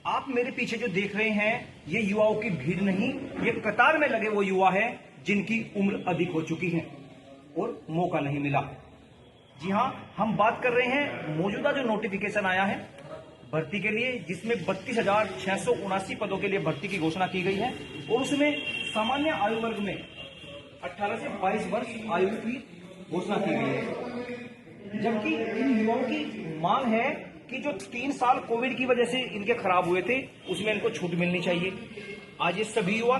आप मेरे पीछे जो देख रहे हैं ये युवाओं की भीड़ नहीं, ये कतार में लगे वो युवा हैं जिनकी उम्र अधिक हो चुकी है और मौका नहीं मिला। जी हां, हम बात कर रहे हैं मौजूदा जो नोटिफिकेशन आया है भर्ती के लिए, जिसमें 32,679 पदों के लिए भर्ती की घोषणा की गई है और उसमें सामान्य आयु वर्ग में 18 से 22 वर्ष आयु की घोषणा की गई है। जबकि इन युवाओं की मांग है कि जो 3 साल कोविड की वजह से इनके खराब हुए थे उसमें इनको छूट मिलनी चाहिए। आज ये सभी युवा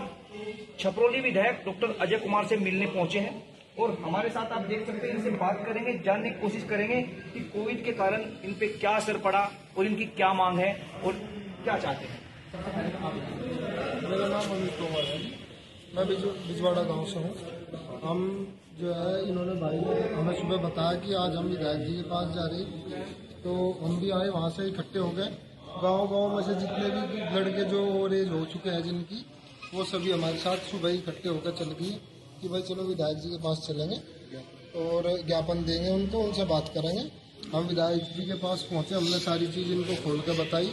छपरौली विधायक डॉक्टर अजय कुमार से मिलने पहुंचे हैं और हमारे साथ आप देख सकते हैं, इनसे बात करेंगे, जानने की कोशिश करेंगे कि कोविड के कारण इन पे क्या असर पड़ा और इनकी क्या मांग है और क्या चाहते हैं। मेरा नाम अमित तोमर है, मैं बिजवाड़ा गांव से हूँ। हम जो है इन्होंने भाई ने हमें सुबह बताया कि आज हम विधायक जी के पास जा रहे, तो हम भी आए, वहाँ से इकट्ठे हो गए। गांव में से जितने भी लड़के जो ओवर एज हो चुके हैं जिनकी, वो सभी हमारे साथ सुबह ही इकट्ठे होकर चल गए कि भाई चलो विधायक जी के पास चलेंगे और ज्ञापन देंगे उनको, उनसे बात करेंगे। हम विधायक जी के पास पहुंचे, हमने सारी चीज़ इनको खोल कर बताई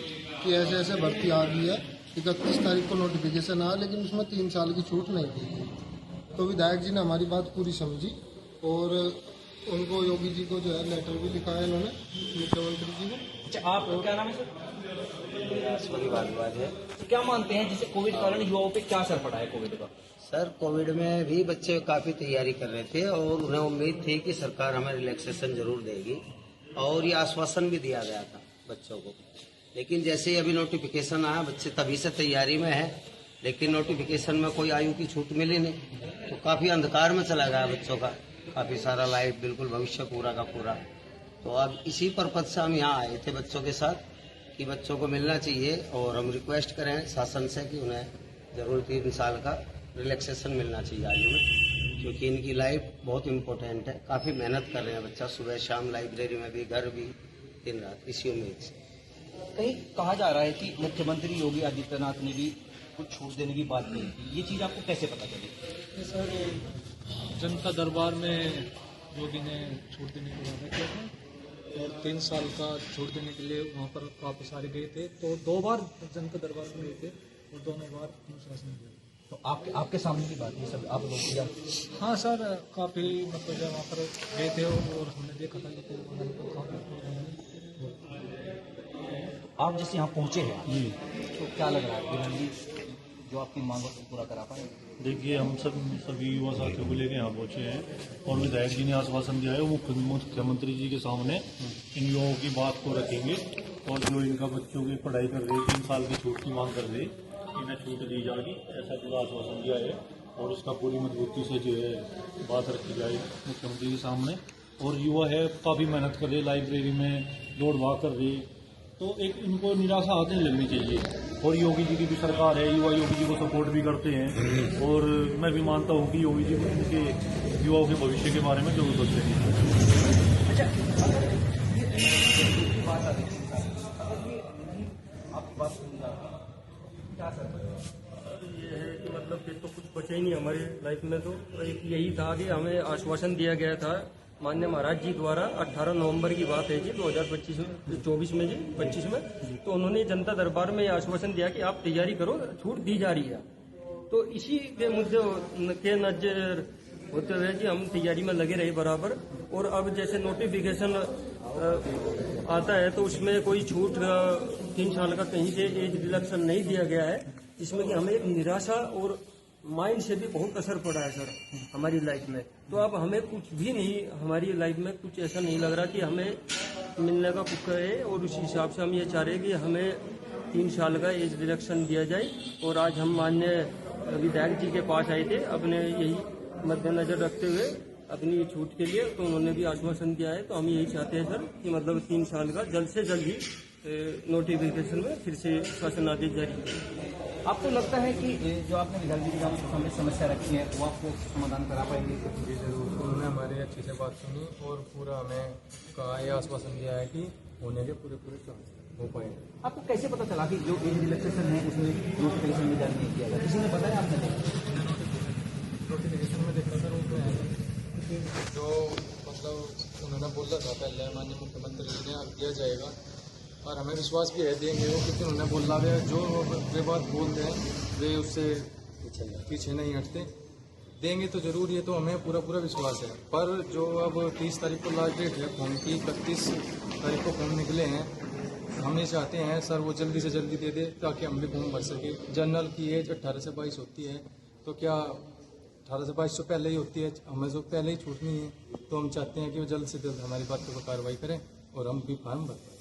कि ऐसे ऐसे भर्ती आ गई है। 31 तारीख को नोटिफिकेशन आया, लेकिन उसमें 3 साल की छूट नहीं दी गई। तो विधायक जी ने हमारी बात पूरी समझी और उनको योगी जी को जो है लेटर भी लिखा है इन्होंने, मुख्यमंत्री जी को। अच्छा, आप क्या नाम है सर? बात है। तो क्या मानते हैं जिससे कोविड कारण युवाओं पे क्या असर पड़ा है कोविड का? सर, कोविड में भी बच्चे काफी तैयारी कर रहे थे और उन्हें उम्मीद थी कि सरकार हमें रिलैक्सेशन जरूर देगी और ये आश्वासन भी दिया गया था बच्चों को। लेकिन जैसे ही अभी नोटिफिकेशन आया, बच्चे तभी से तैयारी में है, लेकिन नोटिफिकेशन में कोई आयु की छूट मिली नहीं, तो काफी अंधकार में चला गया बच्चों का, काफी सारा लाइफ, बिल्कुल भविष्य पूरा का पूरा। तो अब इसी पर्पज से हम यहाँ आए थे बच्चों के साथ कि बच्चों को मिलना चाहिए और हम रिक्वेस्ट करें शासन से कि उन्हें जरूर 3 साल का रिलैक्सेशन मिलना चाहिए आयु में, क्योंकि इनकी लाइफ बहुत इम्पोर्टेंट है। काफ़ी मेहनत कर रहे हैं बच्चा, सुबह शाम लाइब्रेरी में भी, घर भी, दिन रात, इसी उम्मीद से। कहीं कहा जा रहा है कि मुख्यमंत्री योगी आदित्यनाथ ने भी कुछ छूट देने की बात कही थी, ये चीज़ आपको कैसे पता चली? सर, जनता दरबार में योगी ने छूट देने की वादा किया था और 3 साल का छूट देने के लिए वहाँ पर काफ़ी सारे गए थे, तो 2 बार जनता दरबार में गए थे और दोनों बार अनुशासन दिया। तो आपके सामने की बात ये सब आप लोग किया? हाँ सर, काफ़ी मतलब जब वहाँ पर गए थे और हमने देखा था कि आप जैसे यहाँ पहुँचे हैं तो क्या लग रहा है बिरन जी जो आपकी मांगों को पूरा करा पाए? देखिए, हम सभी युवा साथियों को लेकर यहाँ पहुंचे हैं और विधायक जी ने आश्वासन दिया है वो मुख्यमंत्री जी के सामने इन युवाओं की बात को रखेंगे और जो इनका बच्चों की पढ़ाई कर रहे, 3 साल की छूट की मांग कर रहे, इन्हें छूट दी जाएगी, ऐसा पूरा आश्वासन दिया है और उसका पूरी मजबूती से जो है बात रखी जाए मुख्यमंत्री के सामने। और युवा है, काफ़ी मेहनत कर रहे, लाइब्रेरी में दौड़ भाग कर रहे, तो एक इनको निराशा हाथ नहीं लगनी चाहिए। और योगी जी की भी सरकार है, युवा योगी जी को सपोर्ट भी करते हैं और मैं भी मानता हूँ कि योगी जी को उनके युवाओं के भविष्य के बारे में जरूर सोचते हैं। अच्छा, ये है कि मतलब फिर तो कुछ बचा ही नहीं हमारी लाइफ में। तो एक यही था कि हमें आश्वासन दिया गया था माननीय महाराज जी द्वारा, 18 नवंबर की बात है जी 2024 में जी 25 में, तो उन्होंने जनता दरबार में आश्वासन दिया कि आप तैयारी करो, छूट दी जा रही है। तो इसी के मुद्दे के नजर होते हुए जी हम तैयारी में लगे रहे बराबर। और अब जैसे नोटिफिकेशन आता है तो उसमें कोई छूट 3 साल का कहीं से एज रिलैक्सेशन नहीं दिया गया है, जिसमें कि हमें एक निराशा और माइंड से भी बहुत असर पड़ा है सर हमारी लाइफ में। तो अब हमें कुछ भी नहीं, हमारी लाइफ में कुछ ऐसा नहीं लग रहा कि हमें मिलने का कुछ है, और उस हिसाब से हम ये चाह रहे हैं कि हमें 3 साल का एज रिलैक्सेशन दिया जाए। और आज हम माननीय विधायक जी के पास आए थे अपने यही मद्देनजर रखते हुए अपनी छूट के लिए, तो उन्होंने भी आश्वासन दिया है। तो हम यही चाहते हैं सर कि मतलब 3 साल का जल्द से जल्द ही नोटिफिकेशन में फिर से शासन आदेश जारी किया। आपको लगता है कि जो आपने विधायक जी के सामने समस्या रखी है वो आपको समाधान करा पाएंगे? जी जरूर, उन्होंने हमारी अच्छे से बात सुनी और पूरा हमें कहा, यह आश्वासन दिया है कि होने के पूरे चांस हो पाएंगे। आपको कैसे पता चला कि जो एज रिलैक्सेशन है उसमें नोटिफिकेशन में जारी नहीं किया गया? किसी ने बताया आपने? नोटिफिकेशन में देखा सर उनको जो मतलब उन्होंने बोला था पहले माननीय मुख्यमंत्री जी ने, अब किया जाएगा और हमें विश्वास भी है देंगे वो, क्योंकि उन्होंने बोला है जो वे बात बोलते हैं वे उससे पीछे नहीं हटते। देंगे तो जरूर, ये तो हमें पूरा विश्वास है। पर जो अब 30 तारीख को लास्ट डेट है फॉर्म की, 31 तारीख को फॉर्म निकले हैं, हम ये चाहते हैं सर वो जल्दी से जल्दी दे दे ताकि हम भी फॉर्म भर सके। जनरल की एज 18 से 22 होती है, तो क्या 18 से 22 से पहले ही होती है, हमें जो पहले ही छूटनी है, तो हम चाहते हैं कि वो जल्द से जल्द हमारी बातों पर कार्रवाई करें और हम भी फॉर्म भर पाएं।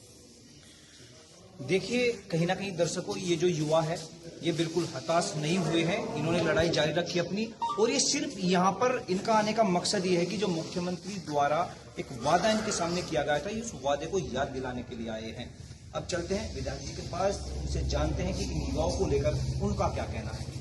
देखिए, कहीं ना कहीं दर्शकों, ये जो युवा है ये बिल्कुल हताश नहीं हुए हैं, इन्होंने लड़ाई जारी रखी अपनी। और ये सिर्फ यहाँ पर इनका आने का मकसद ये है कि जो मुख्यमंत्री द्वारा एक वादा इनके सामने किया गया था, उस वादे को याद दिलाने के लिए आए हैं। अब चलते हैं विधायक जी के पास, उनसे जानते हैं कि इन युवाओं को लेकर उनका क्या कहना है।